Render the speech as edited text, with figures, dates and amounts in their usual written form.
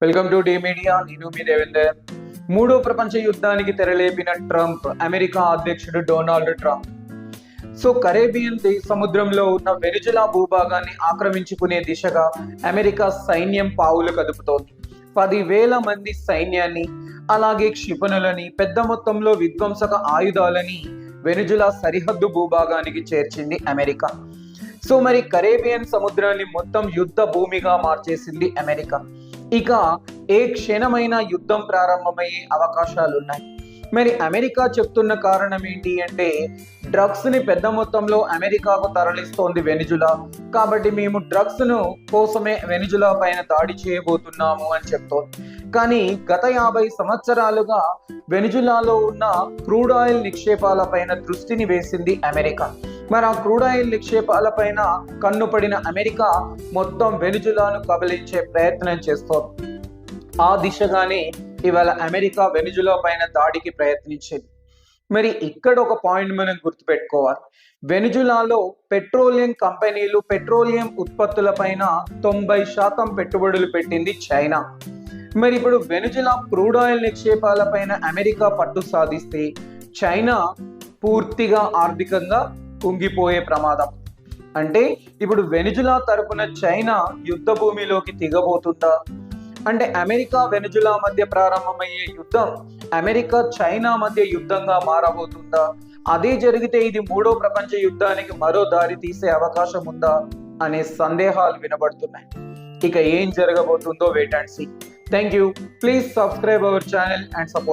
Welcome to D media. నేను మీ దేవేందర్. మూడో ప్రపంచ యుద్ధానికి తెరలేపిన ట్రంప్, అమెరికా అధ్యక్షుడు డొనాల్డ్ ట్రంప్. కరేబియన్ సముద్రంలో ఉన్న వెనిజులా భూభాగాన్ని ఆక్రమించుకునే దిశగా అమెరికా సైన్యం పావులు కదుపుతోంది. 10,000 మంది సైన్యాన్ని, అలాగే క్షిపణులని, పెద్ద మొత్తంలో విధ్వంసక ఆయుధాలని వెనిజులా సరిహద్దు భూభాగానికి చేర్చింది అమెరికా. మరి కరేబియన్ సముద్రాన్ని మొత్తం యుద్ధ భూమిగా మార్చేసింది అమెరికా. ఇక ఏ క్షణమైనా యుద్ధం ప్రారంభమయ్యే అవకాశాలున్నాయి. మరి అమెరికా చెప్తున్న కారణం ఏంటి అంటే, డ్రగ్స్ ని పెద్ద మొత్తంలో అమెరికాకు తరలిస్తోంది వెనిజులా, కాబట్టి మేము డ్రగ్స్ ను కోసమే వెనిజులా పైన దాడి చేయబోతున్నాము అని చెప్తోంది. కానీ గత 50 సంవత్సరాలుగా వెనిజులాలో ఉన్న క్రూడ్ ఆయిల్ నిక్షేపాల పైన దృష్టిని వేసింది అమెరికా. మరి ఆ క్రూడ్ ఆయిల్ నిక్షేపాల పైన కన్నుపడిన అమెరికా మొత్తం వెనిజులాను కబలించే ప్రయత్నం చేస్తోంది. ఆ దిశగానే ఇవాళ అమెరికా వెనిజులా పైన దాడికి ప్రయత్నించింది. మరి ఇక్కడ ఒక పాయింట్ మనం గుర్తుపెట్టుకోవాలి. వెనిజులాలో పెట్రోలియం కంపెనీలు, పెట్రోలియం ఉత్పత్తుల పైన 90% పెట్టుబడులు పెట్టింది చైనా. మరి ఇప్పుడు వెనిజులా క్రూడ్ ఆయిల్ నిక్షేపాల పైన అమెరికా పట్టు సాధిస్తే చైనా పూర్తిగా ఆర్థికంగా కుంగిపోయే ప్రమాదం. అంటే ఇప్పుడు వెనిజులా తరపున చైనా యుద్ధ భూమిలోకి దిగబోతుందా? అంటే అమెరికా వెనిజులా మధ్య ప్రారంభమయ్యే యుద్ధం అమెరికా చైనా మధ్య యుద్ధంగా మారబోతుందా? అదే జరిగితే ఇది మూడో ప్రపంచ యుద్ధానికి మరో దారి తీసే అవకాశం ఉందా అనే సందేహాలు వినబడుతున్నాయి. ఇక ఏం జరగబోతుందో wait and see. Thank you. Please subscribe our channel and support.